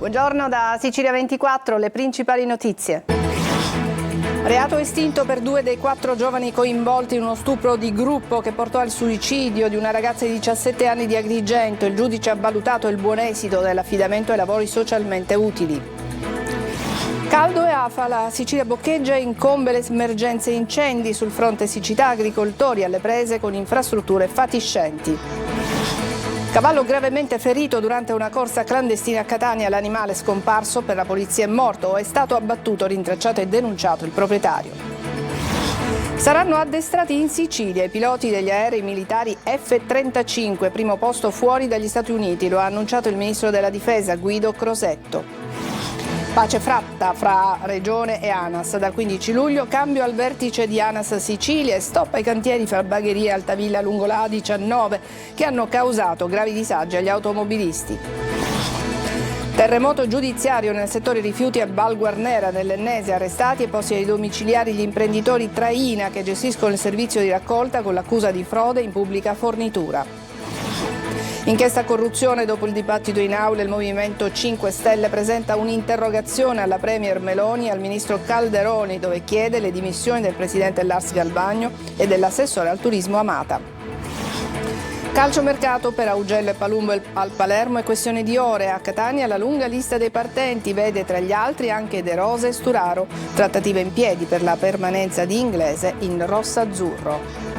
Buongiorno da Sicilia 24, le principali notizie. Reato estinto per 2 dei 4 giovani coinvolti in uno stupro di gruppo che portò al suicidio di una ragazza di 17 anni di Agrigento. Il giudice ha valutato il buon esito dell'affidamento ai lavori socialmente utili. Caldo e afa, la Sicilia boccheggia e incombe le emergenze incendi. Sul fronte siccità, agricoltori alle prese con infrastrutture fatiscenti. Cavallo gravemente ferito durante una corsa clandestina a Catania, l'animale scomparso per la polizia è morto o è stato abbattuto, rintracciato e denunciato il proprietario. Saranno addestrati in Sicilia i piloti degli aerei militari F-35, primo posto fuori dagli Stati Uniti, lo ha annunciato il ministro della Difesa Guido Crosetto. Pace fratta fra Regione e ANAS. Dal 15 luglio cambio al vertice di ANAS Sicilia e stop ai cantieri fra Bagheria e Altavilla lungo la A19 che hanno causato gravi disagi agli automobilisti. Terremoto giudiziario nel settore rifiuti a Val Guarnera, nell'Ennese, arrestati e posti ai domiciliari gli imprenditori Traina che gestiscono il servizio di raccolta con l'accusa di frode in pubblica fornitura. Inchiesta corruzione, dopo il dibattito in aula il Movimento 5 Stelle presenta un'interrogazione alla Premier Meloni e al Ministro Calderoni dove chiede le dimissioni del Presidente Lars Galvagno e dell'assessore al turismo Amata. Calciomercato per Augello e Palumbo al Palermo è questione di ore. A Catania la lunga lista dei partenti vede tra gli altri anche De Rose e Sturaro. Trattative in piedi per la permanenza di Inglese in rosso-azzurro.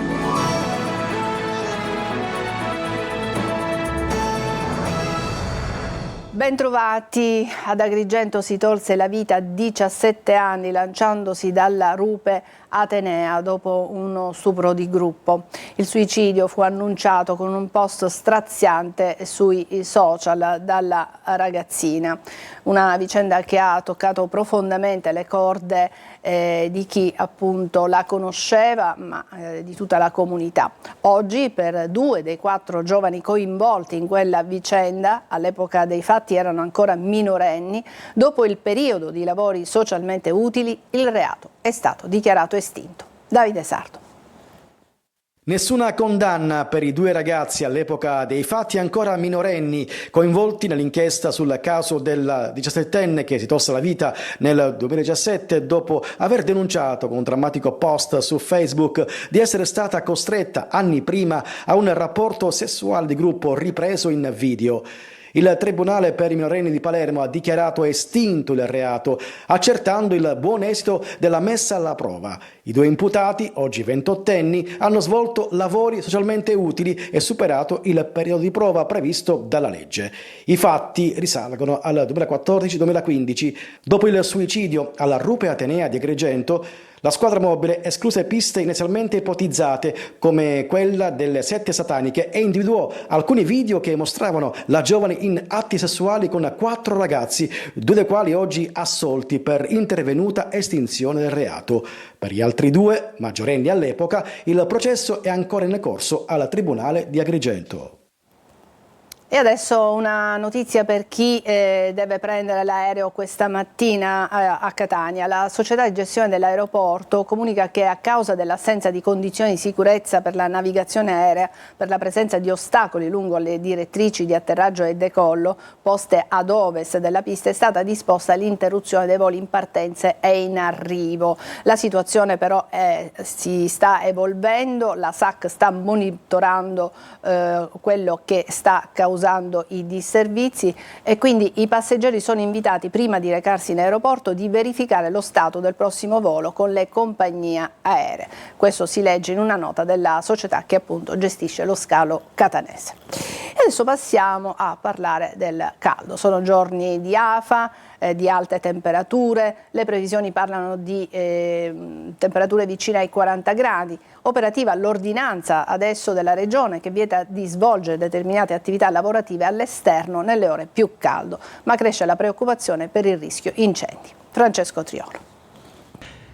Bentrovati. Ad Agrigento si tolse la vita a 17 anni lanciandosi dalla rupe Atenea dopo uno stupro di gruppo. Il suicidio fu annunciato con un post straziante sui social dalla ragazzina. Una vicenda che ha toccato profondamente le corde di chi appunto la conosceva, ma di tutta la comunità. Oggi per 2 dei 4 giovani coinvolti in quella vicenda, all'epoca dei fatti erano ancora minorenni, dopo il periodo di lavori socialmente utili il reato è stato dichiarato estinto. Davide Sardo. Nessuna condanna per i 2 ragazzi all'epoca dei fatti ancora minorenni coinvolti nell'inchiesta sul caso del 17enne che si tolse la vita nel 2017 dopo aver denunciato con un drammatico post su Facebook di essere stata costretta anni prima a un rapporto sessuale di gruppo ripreso in video. Il Tribunale per i minorenni di Palermo ha dichiarato estinto il reato, accertando il buon esito della messa alla prova. I 2 imputati, oggi 28enni, hanno svolto lavori socialmente utili e superato il periodo di prova previsto dalla legge. I fatti risalgono al 2014-2015. Dopo il suicidio alla rupe Atenea di Agrigento, la squadra mobile escluse piste inizialmente ipotizzate come quella delle 7 sataniche e individuò alcuni video che mostravano la giovane in atti sessuali con 4 ragazzi, 2 dei quali oggi assolti per intervenuta estinzione del reato. Per gli altri 2, maggiorenni all'epoca, il processo è ancora in corso al Tribunale di Agrigento. E adesso una notizia per chi deve prendere l'aereo questa mattina a Catania. La società di gestione dell'aeroporto comunica che a causa dell'assenza di condizioni di sicurezza per la navigazione aerea, per la presenza di ostacoli lungo le direttrici di atterraggio e decollo poste ad ovest della pista, è stata disposta l'interruzione dei voli in partenza e in arrivo. La situazione però si sta evolvendo, la SAC sta monitorando quello che sta causando i disservizi e quindi i passeggeri sono invitati prima di recarsi in aeroporto di verificare lo stato del prossimo volo con le compagnie aeree. Questo si legge in una nota della società che appunto gestisce lo scalo catanese. E adesso passiamo a parlare del caldo. Sono giorni di afa, di alte temperature, le previsioni parlano di temperature vicine ai 40 gradi, operativa l'ordinanza adesso della Regione che vieta di svolgere determinate attività lavorative all'esterno nelle ore più caldo, ma cresce la preoccupazione per il rischio incendi. Francesco Triolo.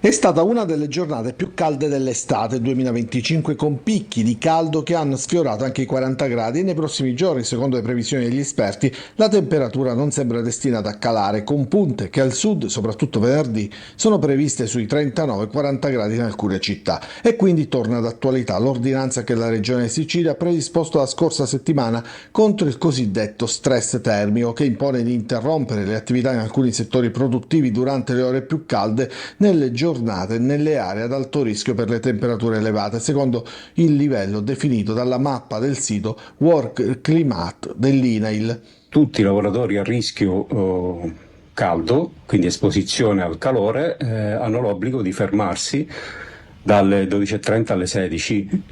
È stata una delle giornate più calde dell'estate 2025, con picchi di caldo che hanno sfiorato anche i 40 gradi, e nei prossimi giorni, secondo le previsioni degli esperti, la temperatura non sembra destinata a calare, con punte che al sud, soprattutto venerdì, sono previste sui 39-40 gradi in alcune città. E quindi torna d'attualità l'ordinanza che la Regione Sicilia ha predisposto la scorsa settimana contro il cosiddetto stress termico, che impone di interrompere le attività in alcuni settori produttivi durante le ore più calde nelle giornate nelle aree ad alto rischio per le temperature elevate, secondo il livello definito dalla mappa del sito Work Climate dell'INAIL. Tutti i lavoratori a rischio caldo, quindi esposizione al calore, hanno l'obbligo di fermarsi dalle 12:30 alle 16.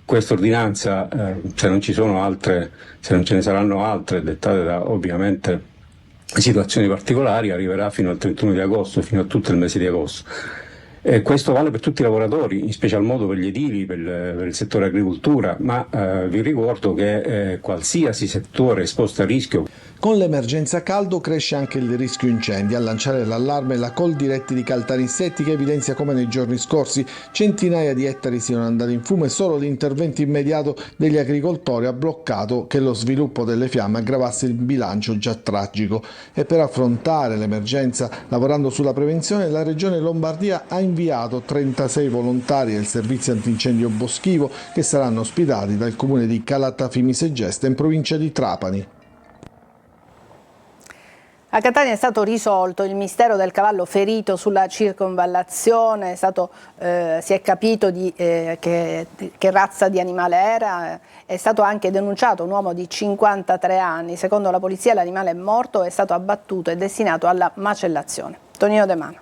Questa ordinanza, se non ce ne saranno altre dettate da ovviamente situazioni particolari, arriverà fino al 31 di agosto, fino a tutto il mese di agosto. Questo vale per tutti i lavoratori, in special modo per gli edili, per il settore agricoltura, ma vi ricordo che qualsiasi settore esposto a rischio. Con l'emergenza caldo cresce anche il rischio incendi. A lanciare l'allarme la Coldiretti di Caltanissette, che evidenzia come nei giorni scorsi centinaia di ettari siano andati in fumo e solo l'intervento immediato degli agricoltori ha bloccato che lo sviluppo delle fiamme aggravasse il bilancio già tragico. E per affrontare l'emergenza, lavorando sulla prevenzione, la Regione Lombardia ha inviato 36 volontari del servizio antincendio boschivo, che saranno ospitati dal comune di Calatafimi Segesta in provincia di Trapani. A Catania è stato risolto il mistero del cavallo ferito sulla circonvallazione, si è capito che razza di animale era, è stato anche denunciato un uomo di 53 anni. Secondo la polizia l'animale è morto, è stato abbattuto e destinato alla macellazione. Tonino De Mano.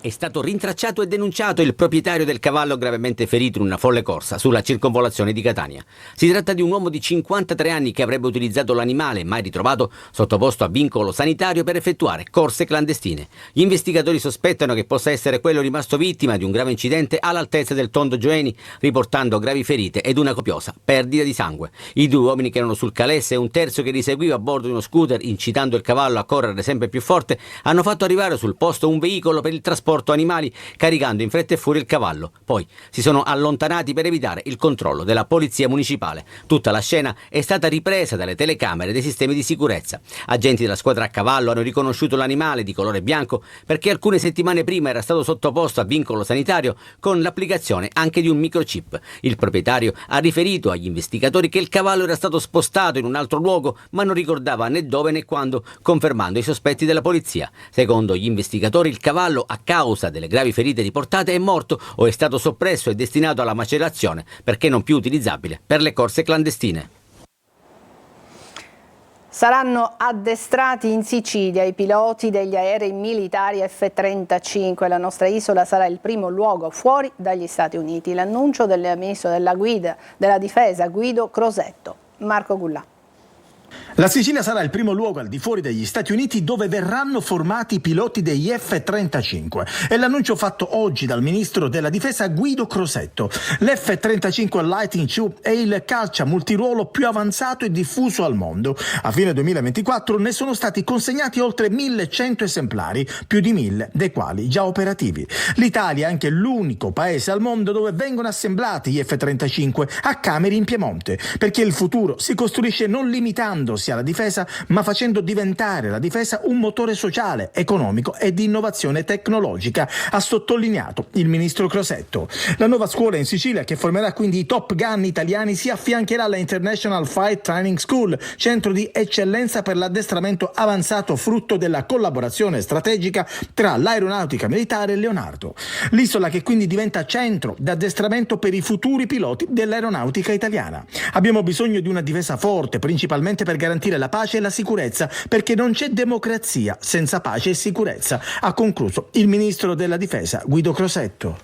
È stato rintracciato e denunciato il proprietario del cavallo gravemente ferito in una folle corsa sulla circonvolazione di Catania. Si tratta di un uomo di 53 anni che avrebbe utilizzato l'animale, mai ritrovato, sottoposto a vincolo sanitario per effettuare corse clandestine. Gli investigatori sospettano che possa essere quello rimasto vittima di un grave incidente all'altezza del Tondo Gioeni, riportando gravi ferite ed una copiosa perdita di sangue. I due uomini che erano sul calesse e un terzo che li seguiva a bordo di uno scooter, incitando il cavallo a correre sempre più forte, hanno fatto arrivare sul posto un veicolo per il trasporto animali, caricando in fretta e furia il cavallo. Poi si sono allontanati per evitare il controllo della polizia municipale. Tutta la scena è stata ripresa dalle telecamere dei sistemi di sicurezza. Agenti della squadra a cavallo hanno riconosciuto l'animale di colore bianco perché alcune settimane prima era stato sottoposto a vincolo sanitario con l'applicazione anche di un microchip. Il proprietario ha riferito agli investigatori che il cavallo era stato spostato in un altro luogo, ma non ricordava né dove né quando, confermando i sospetti della polizia. Secondo gli investigatori, il cavallo, a causa delle gravi ferite riportate, è morto o è stato soppresso e destinato alla macellazione perché non più utilizzabile per le corse clandestine. Saranno addestrati in Sicilia i piloti degli aerei militari F-35. La nostra isola sarà il primo luogo fuori dagli Stati Uniti. L'annuncio del ministro della Difesa Guido Crosetto. Marco Gullà. La Sicilia sarà il primo luogo al di fuori degli Stati Uniti dove verranno formati i piloti degli F-35. È l'annuncio fatto oggi dal ministro della Difesa Guido Crosetto. L'F-35 Lightning II è il caccia multiruolo più avanzato e diffuso al mondo. A fine 2024 ne sono stati consegnati oltre 1.100 esemplari, più di 1.000 dei quali già operativi. L'Italia è anche l'unico paese al mondo dove vengono assemblati gli F-35 a Cameri in Piemonte, perché il futuro si costruisce non limitandosi alla difesa, ma facendo diventare la difesa un motore sociale, economico e di innovazione tecnologica, ha sottolineato il ministro Crosetto. La nuova scuola in Sicilia, che formerà quindi i Top Gun italiani, si affiancherà alla International Flight Training School, centro di eccellenza per l'addestramento avanzato frutto della collaborazione strategica tra l'aeronautica militare e Leonardo. L'isola che quindi diventa centro d'addestramento per i futuri piloti dell'aeronautica italiana. Abbiamo bisogno di una difesa forte, principalmente per garantire la pace e la sicurezza, perché non c'è democrazia senza pace e sicurezza, ha concluso il ministro della Difesa Guido Crosetto.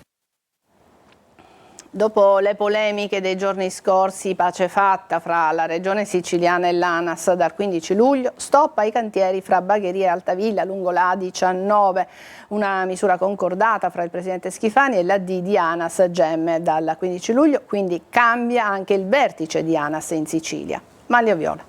Dopo le polemiche dei giorni scorsi, pace fatta fra la regione siciliana e l'ANAS, dal 15 luglio stop ai cantieri fra Bagheria e Altavilla lungo la A19, una misura concordata fra il presidente Schifani e l'AD di ANAS Gemme dal 15 luglio, quindi cambia anche il vertice di ANAS in Sicilia. Maglio Viola.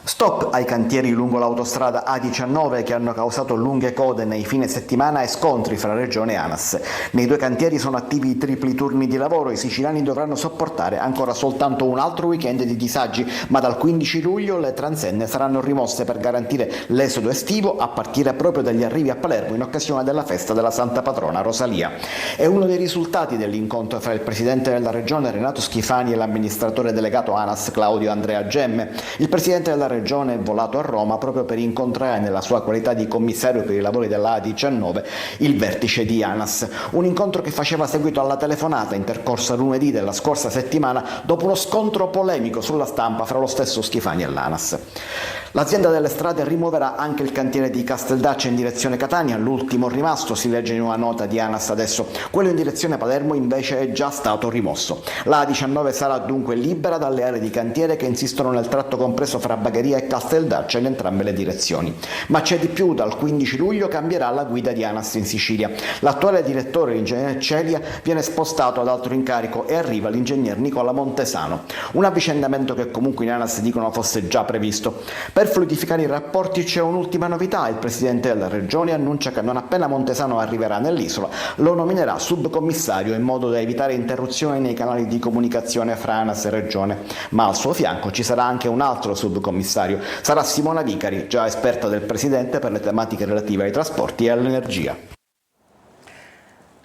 Stop ai cantieri lungo l'autostrada A19 che hanno causato lunghe code nei fine settimana e scontri fra Regione e ANAS. Nei due cantieri sono attivi i tripli turni di lavoro, i siciliani dovranno sopportare ancora soltanto un altro weekend di disagi, ma dal 15 luglio le transenne saranno rimosse per garantire l'esodo estivo a partire proprio dagli arrivi a Palermo in occasione della festa della Santa Patrona Rosalia. È uno dei risultati dell'incontro fra il Presidente della Regione Renato Schifani e l'amministratore delegato ANAS Claudio Andrea Gemme. Il Presidente della Regione è volato a Roma proprio per incontrare nella sua qualità di commissario per i lavori della A19 il vertice di ANAS. Un incontro che faceva seguito alla telefonata intercorsa lunedì della scorsa settimana dopo uno scontro polemico sulla stampa fra lo stesso Schifani e l'ANAS. L'azienda delle strade rimuoverà anche il cantiere di Casteldaccia in direzione Catania, l'ultimo rimasto, si legge in una nota di ANAS adesso. Quello in direzione Palermo invece è già stato rimosso. La A19 sarà dunque libera dalle aree di cantiere che insistono nel tratto compreso fra Bagheria e Casteldaccia in entrambe le direzioni. Ma c'è di più, dal 15 luglio cambierà la guida di ANAS in Sicilia. L'attuale direttore, l'ingegnere Celia, viene spostato ad altro incarico e arriva l'ingegner Nicola Montesano. Un avvicendamento che comunque in ANAS dicono fosse già previsto. Per fluidificare i rapporti c'è un'ultima novità: il Presidente della Regione annuncia che non appena Montesano arriverà nell'isola lo nominerà subcommissario in modo da evitare interruzioni nei canali di comunicazione fra ANAS e Regione. Ma al suo fianco ci sarà anche un altro subcommissario, sarà Simona Vicari, già esperta del Presidente per le tematiche relative ai trasporti e all'energia.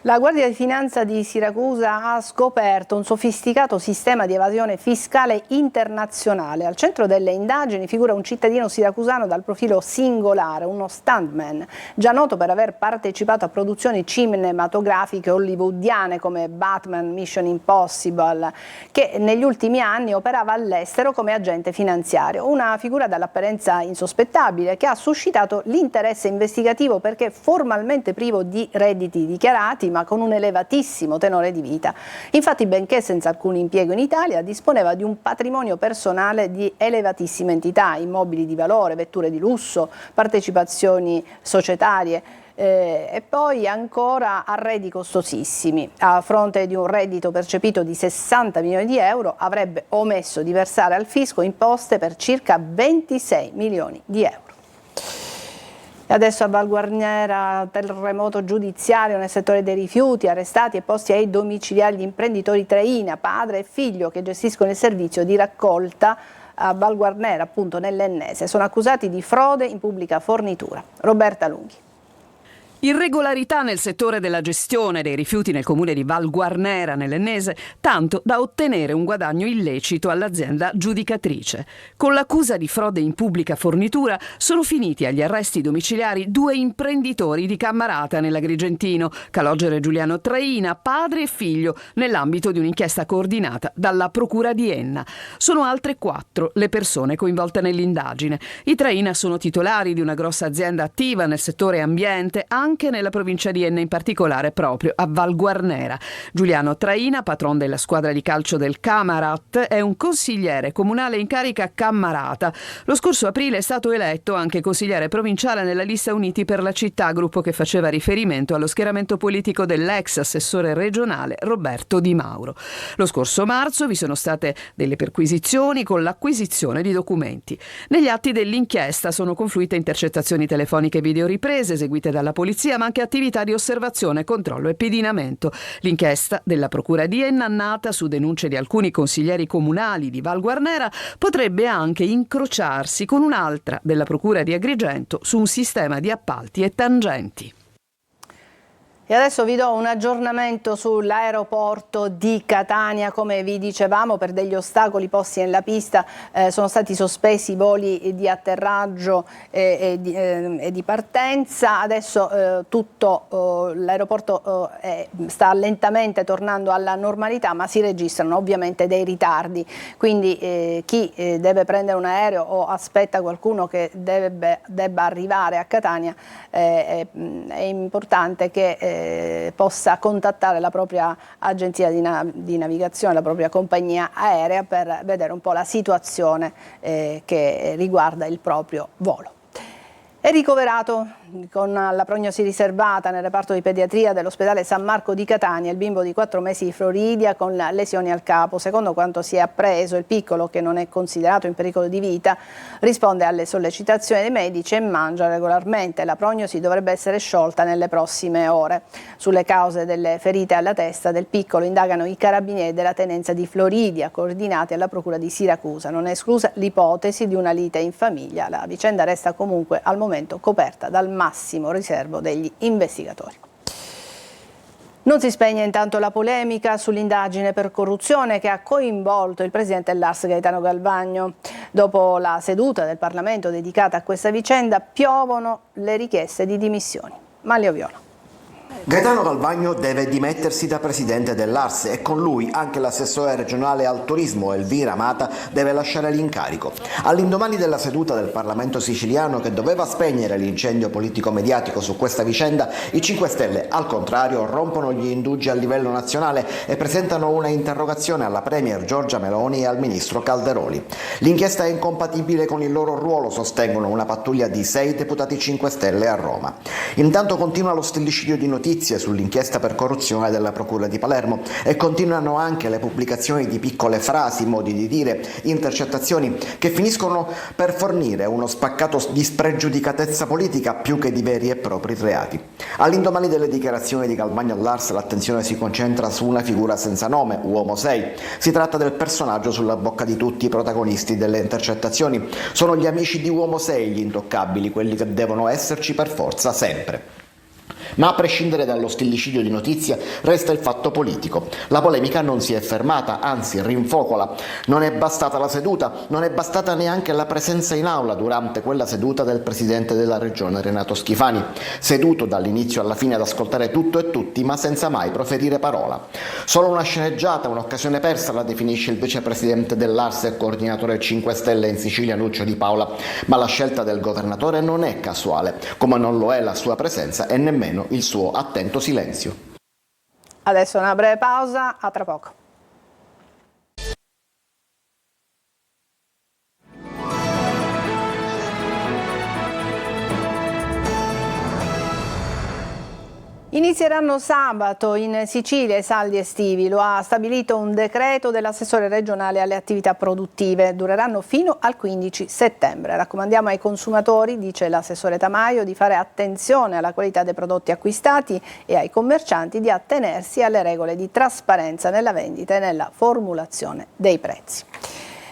La Guardia di Finanza di Siracusa ha scoperto un sofisticato sistema di evasione fiscale internazionale. Al centro delle indagini figura un cittadino siracusano dal profilo singolare, uno stuntman, già noto per aver partecipato a produzioni cinematografiche hollywoodiane come Batman, Mission Impossible, che negli ultimi anni operava all'estero come agente finanziario. Una figura dall'apparenza insospettabile che ha suscitato l'interesse investigativo perché formalmente privo di redditi dichiarati, ma con un elevatissimo tenore di vita. Infatti, benché senza alcun impiego in Italia, disponeva di un patrimonio personale di elevatissima entità, immobili di valore, vetture di lusso, partecipazioni societarie e poi ancora arredi costosissimi. A fronte di un reddito percepito di 60 milioni di euro, avrebbe omesso di versare al fisco imposte per circa 26 milioni di euro. E adesso a Val Guarnera, terremoto giudiziario nel settore dei rifiuti, arrestati e posti ai domiciliari gli imprenditori Traina, padre e figlio, che gestiscono il servizio di raccolta a Val Guarnera, appunto nell'Ennese. Sono accusati di frode in pubblica fornitura. Roberta Lunghi. Irregolarità nel settore della gestione dei rifiuti nel comune di Val Guarnera, nell'Ennese, tanto da ottenere un guadagno illecito all'azienda giudicatrice. Con l'accusa di frode in pubblica fornitura sono finiti agli arresti domiciliari 2 imprenditori di Cammarata nell'Agrigentino, calogero Giuliano Traina, padre e figlio, nell'ambito di un'inchiesta coordinata dalla Procura di Enna. Sono altre 4 le persone coinvolte nell'indagine. I Traina sono titolari di una grossa azienda attiva nel settore ambiente, anche nella provincia di Enna, in particolare proprio a Val Guarnera. Giuliano Traina, patron della squadra di calcio del Camarat, è un consigliere comunale in carica a Cammarata. Lo scorso aprile è stato eletto anche consigliere provinciale nella lista Uniti per la città, gruppo che faceva riferimento allo schieramento politico dell'ex assessore regionale Roberto Di Mauro. Lo scorso marzo vi sono state delle perquisizioni con l'acquisizione di documenti. Negli atti dell'inchiesta sono confluite intercettazioni telefoniche e videoriprese eseguite dalla polizia, ma anche attività di osservazione, controllo e pedinamento. L'inchiesta della Procura di Enna, nata su denunce di alcuni consiglieri comunali di Val Guarnera, potrebbe anche incrociarsi con un'altra della Procura di Agrigento su un sistema di appalti e tangenti. E adesso vi do un aggiornamento sull'aeroporto di Catania. Come vi dicevamo, per degli ostacoli posti nella pista sono stati sospesi i voli di atterraggio e di partenza. Adesso tutto l'aeroporto sta lentamente tornando alla normalità, ma si registrano ovviamente dei ritardi. Quindi chi deve prendere un aereo o aspetta qualcuno che debba arrivare a Catania, è importante che possa contattare la propria agenzia di navigazione, la propria compagnia aerea, per vedere un po' la situazione che riguarda il proprio volo. È ricoverato con la prognosi riservata nel reparto di pediatria dell'ospedale San Marco di Catania il bimbo di 4 mesi di Floridia con lesioni al capo. Secondo quanto si è appreso, il piccolo, che non è considerato in pericolo di vita, risponde alle sollecitazioni dei medici e mangia regolarmente. La prognosi dovrebbe essere sciolta nelle prossime ore. Sulle cause delle ferite alla testa del piccolo indagano i carabinieri della tenenza di Floridia, coordinati alla procura di Siracusa. Non è esclusa l'ipotesi di una lite in famiglia. La vicenda resta comunque al momento coperta dal massimo riservo degli investigatori. Non si spegne intanto la polemica sull'indagine per corruzione che ha coinvolto il presidente dell'ARS Gaetano Galvagno. Dopo la seduta del Parlamento dedicata a questa vicenda piovono le richieste di dimissioni. Manlio Viola. Gaetano Galvagno deve dimettersi da presidente dell'ARS e con lui anche l'assessore regionale al turismo Elvira Mata deve lasciare l'incarico. All'indomani della seduta del Parlamento siciliano che doveva spegnere l'incendio politico-mediatico su questa vicenda, i 5 Stelle al contrario rompono gli indugi a livello nazionale e presentano una interrogazione alla Premier Giorgia Meloni e al Ministro Calderoli. L'inchiesta è incompatibile con il loro ruolo, sostengono una pattuglia di 6 deputati 5 Stelle a Roma. Intanto continua lo stillicidio di notizie sull'inchiesta per corruzione della Procura di Palermo e continuano anche le pubblicazioni di piccole frasi, modi di dire, intercettazioni che finiscono per fornire uno spaccato di spregiudicatezza politica più che di veri e propri reati. All'indomani delle dichiarazioni di Galvagno all'ARS l'attenzione si concentra su una figura senza nome, Uomo 6. Si tratta del personaggio sulla bocca di tutti i protagonisti delle intercettazioni. Sono gli amici di Uomo 6 gli intoccabili, quelli che devono esserci per forza sempre. Ma a prescindere dallo stillicidio di notizia resta il fatto politico. La polemica non si è fermata, anzi rinfocola. Non è bastata la seduta, non è bastata neanche la presenza in aula durante quella seduta del presidente della regione Renato Schifani, seduto dall'inizio alla fine ad ascoltare tutto e tutti ma senza mai proferire parola. Solo una sceneggiata, un'occasione persa, la definisce il vicepresidente dell'ARS e coordinatore 5 Stelle in Sicilia Nuccio Di Paola, ma la scelta del governatore non è casuale, come non lo è la sua presenza e nemmeno il suo attento silenzio. Adesso una breve pausa, a tra poco. Inizieranno sabato in Sicilia i saldi estivi, lo ha stabilito un decreto dell'assessore regionale alle attività produttive, dureranno fino al 15 settembre. Raccomandiamo ai consumatori, dice l'assessore Tamaio, di fare attenzione alla qualità dei prodotti acquistati e ai commercianti di attenersi alle regole di trasparenza nella vendita e nella formulazione dei prezzi.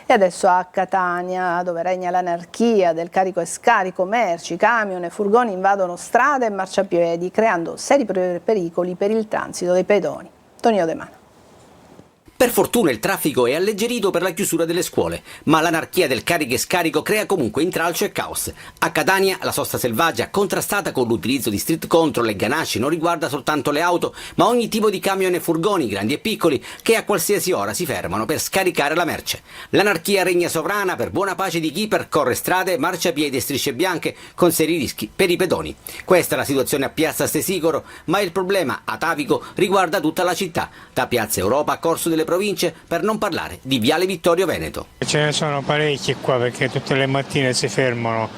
E adesso a Catania, dove regna l'anarchia del carico e scarico merci, camion e furgoni invadono strade e marciapiedi, creando seri pericoli per il transito dei pedoni. Tonio De Mano. Per fortuna il traffico è alleggerito per la chiusura delle scuole, ma l'anarchia del carico e scarico crea comunque intralcio e caos. A Catania la sosta selvaggia, contrastata con l'utilizzo di street control e ganasci, non riguarda soltanto le auto, ma ogni tipo di camion e furgoni, grandi e piccoli, che a qualsiasi ora si fermano per scaricare la merce. L'anarchia regna sovrana per buona pace di chi percorre strade, marciapiedi e strisce bianche con seri rischi per i pedoni. Questa è la situazione a Piazza Stesicoro, ma il problema atavico riguarda tutta la città, da Piazza Europa a Corso delle Province, per non parlare di Viale Vittorio Veneto. Ce ne sono parecchi qua perché tutte le mattine si fermano,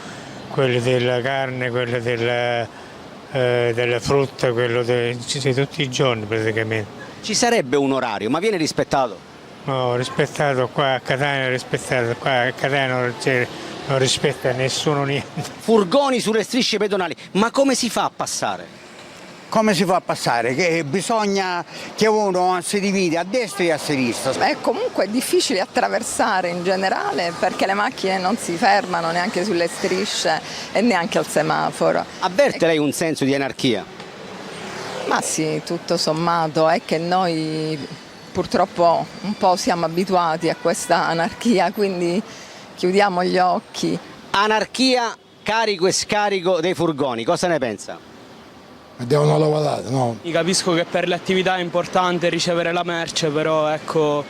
quelli della carne, quelli della frutta, tutti i giorni praticamente. Ci sarebbe un orario, ma viene rispettato? No, rispettato qua a Catania, rispettato qua a Catania non rispetta nessuno niente. Furgoni sulle strisce pedonali, ma come si fa a passare? Come si fa a passare? Che bisogna che uno si divide a destra e a sinistra. È comunque difficile attraversare in generale perché le macchine non si fermano neanche sulle strisce e neanche al semaforo. Avverte lei un senso di anarchia? Ma sì, tutto sommato è che noi purtroppo un po' siamo abituati a questa anarchia, quindi chiudiamo gli occhi. Anarchia, carico e scarico dei furgoni, cosa ne pensa? Devono lavorare, no? Capisco che per le attività è importante ricevere la merce, però ecco,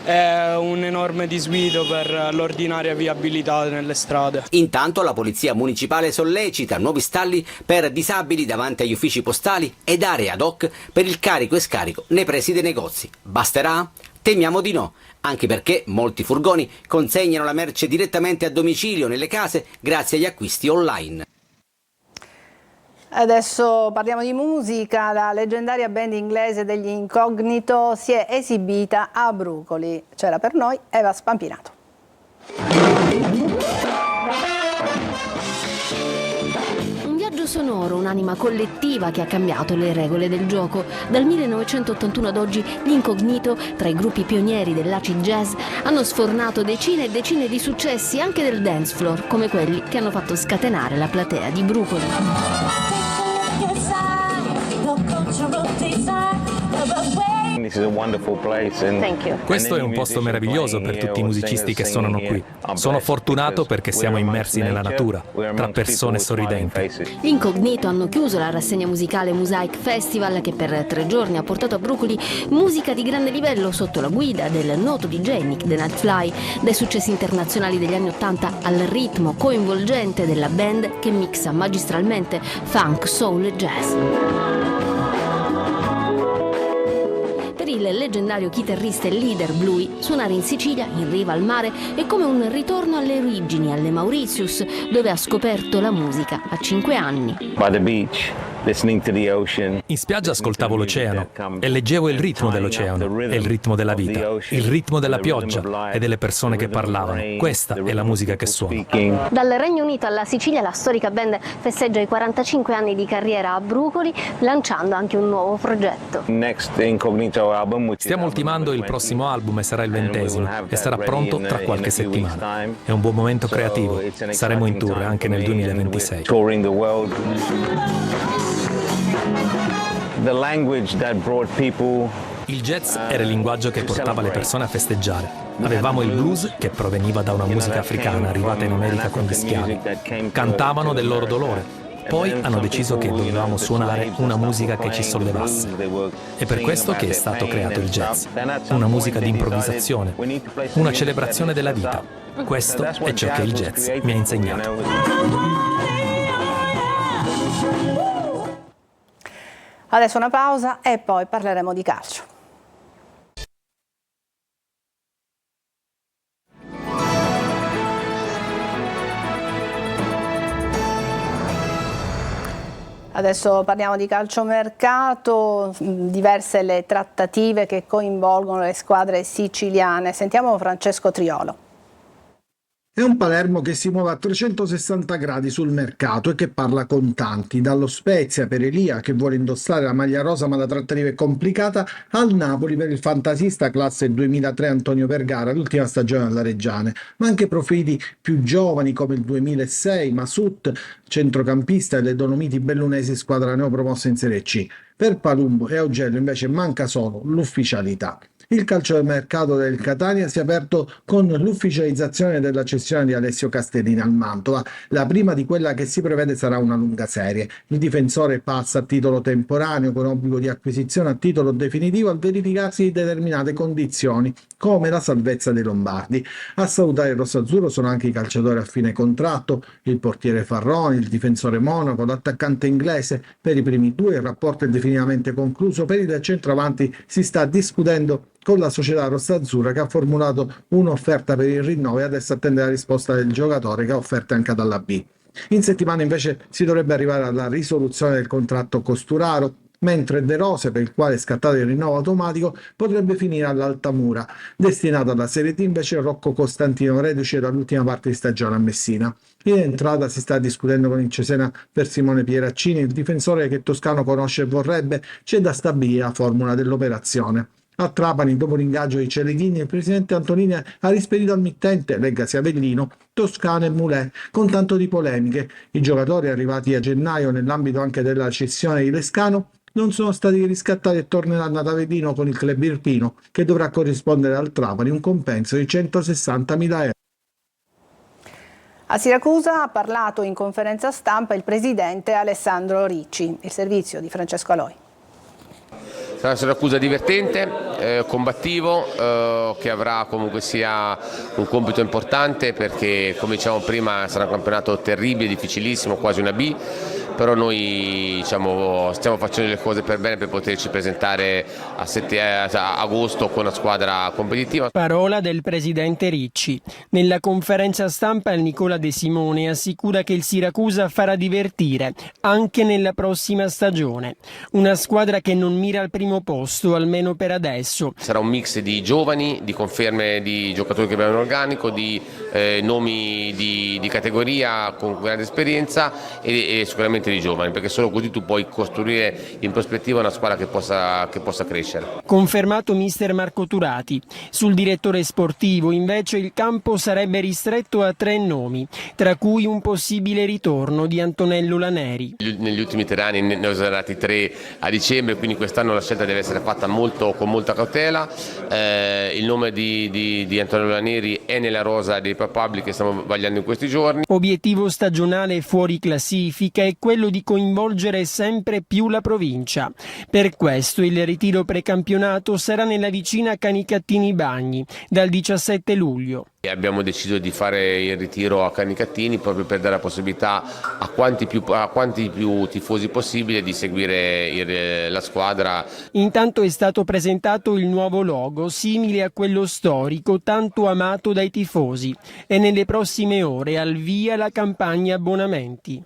è un enorme disguido per l'ordinaria viabilità nelle strade. Intanto la polizia municipale sollecita nuovi stalli per disabili davanti agli uffici postali ed aree ad hoc per il carico e scarico nei pressi dei negozi. Basterà? Temiamo di no, anche perché molti furgoni consegnano la merce direttamente a domicilio nelle case grazie agli acquisti online. Adesso parliamo di musica. La leggendaria band inglese degli Incognito si è esibita a Brucoli. C'era per noi Eva Spampinato. Sonoro, un'anima collettiva che ha cambiato le regole del gioco. Dal 1981 ad oggi gli Incognito, tra i gruppi pionieri dell'acid jazz, hanno sfornato decine e decine di successi anche del dance floor, come quelli che hanno fatto scatenare la platea di Brucoli. Questo è un posto meraviglioso per tutti i musicisti che suonano qui. Sono fortunato perché siamo immersi nella natura, tra persone sorridenti. Gli Incognito hanno chiuso la rassegna musicale Mosaic Festival, che per 3 giorni ha portato a Brucoli musica di grande livello sotto la guida del noto DJ Nick the Nightfly, dai successi internazionali degli anni '80 al ritmo coinvolgente della band che mixa magistralmente funk, soul e jazz. Per il leggendario chitarrista e leader Bluey, suonare in Sicilia, in riva al mare, è come un ritorno alle origini, alle Mauritius, dove ha scoperto la musica a 5 anni. In spiaggia ascoltavo l'oceano e leggevo il ritmo dell'oceano e il ritmo della vita, il ritmo della pioggia e delle persone che parlavano. Questa è la musica che suono. Dal Regno Unito alla Sicilia la storica band festeggia i 45 anni di carriera a Brucoli, lanciando anche un nuovo progetto. Stiamo ultimando il prossimo album e sarà il 20° e sarà pronto tra qualche settimana. È un buon momento creativo. Saremo in tour anche nel 2026. Il jazz era il linguaggio che portava le persone a festeggiare. Avevamo il blues, che proveniva da una musica africana arrivata in America con gli schiavi. Cantavano del loro dolore. Poi hanno deciso che dovevamo suonare una musica che ci sollevasse. È per questo che è stato creato il jazz. Una musica di improvvisazione, una celebrazione della vita. Questo è ciò che il jazz mi ha insegnato. Adesso una pausa e poi parleremo di calcio. Adesso parliamo di calciomercato, diverse le trattative che coinvolgono le squadre siciliane. Sentiamo Francesco Triolo. È un Palermo che si muove a 360 gradi sul mercato e che parla con tanti, dallo Spezia per Elia che vuole indossare la maglia rosa ma la trattativa è complicata, al Napoli per il fantasista classe 2003 Antonio Vergara, l'ultima stagione alla Reggiane, ma anche profili più giovani come il 2006 Masut, centrocampista, e le Dolomiti Bellunesi, squadra neopromossa in Serie C. Per Palumbo e Augello invece manca solo l'ufficialità. Il calciomercato del Catania si è aperto con l'ufficializzazione della cessione di Alessio Castellini al Mantova. La prima di quella che si prevede sarà una lunga serie. Il difensore passa a titolo temporaneo con obbligo di acquisizione a titolo definitivo al verificarsi di determinate condizioni, come la salvezza dei Lombardi. A salutare il rosso-azzurro sono anche i calciatori a fine contratto, il portiere Farroni, il difensore Monaco, l'attaccante inglese. Per i primi due il rapporto è definitivamente concluso, per il centravanti si sta discutendo con la società rossa-azzurra che ha formulato un'offerta per il rinnovo e adesso attende la risposta del giocatore che ha offerte anche dalla B. In settimana invece si dovrebbe arrivare alla risoluzione del contratto Costuraro, mentre De Rose, per il quale è scattato il rinnovo automatico, potrebbe finire all'Altamura. Destinato alla Serie D invece Rocco Costantino, reduce dall'ultima parte di stagione a Messina. In entrata si sta discutendo con il Cesena per Simone Pieraccini, il difensore che Toscano conosce e vorrebbe. C'è da stabilire la formula dell'operazione. A Trapani, dopo l'ingaggio di Celeghini, il presidente Antonini ha rispedito al mittente, leggasi Avellino, Toscano e Mulè, con tanto di polemiche. I giocatori arrivati a gennaio nell'ambito anche della cessione di Lescano non sono stati riscattati e torneranno ad Avellino con il club irpino, che dovrà corrispondere al Trapani un compenso di 160.000 euro. A Siracusa ha parlato in conferenza stampa il presidente Alessandro Ricci. Il servizio di Francesco Aloi. Sarà una Siracusa divertente, combattivo, che avrà comunque sia un compito importante, perché come dicevamo prima sarà un campionato terribile, difficilissimo, quasi una B, però noi stiamo facendo le cose per bene per poterci presentare a agosto con una squadra competitiva. Parola del presidente Ricci. Nella conferenza stampa il Nicola De Simone assicura che il Siracusa farà divertire anche nella prossima stagione. Una squadra che non mira al primo posto, almeno per adesso. Sarà un mix di giovani, di conferme di giocatori che abbiamo in organico, di nomi di categoria con grande esperienza e sicuramente di giovani, perché solo così tu puoi costruire in prospettiva una squadra che possa crescere. Confermato mister Marco Turati. Sul direttore sportivo invece il campo sarebbe ristretto a 3 nomi, tra cui un possibile ritorno di Antonello Laneri. Negli ultimi 3 anni ne ho usati 3 a dicembre, quindi quest'anno la scelta deve essere fatta con molta cautela. Il nome di Antonello Laneri è nella rosa dei probabili che stiamo vagliando in questi giorni. Obiettivo stagionale fuori classifica è quello di coinvolgere sempre più la provincia. Per questo il ritiro precampionato sarà nella vicina Canicattini Bagni dal 17 luglio. Abbiamo deciso di fare il ritiro a Canicattini proprio per dare la possibilità a quanti più tifosi possibile di seguire la squadra. Intanto è stato presentato il nuovo logo, simile a quello storico tanto amato dai tifosi, e nelle prossime ore al via la campagna abbonamenti.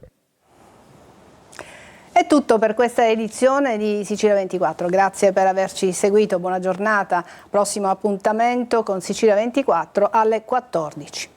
È tutto per questa edizione di Sicilia 24, grazie per averci seguito, buona giornata, prossimo appuntamento con Sicilia 24 alle 14.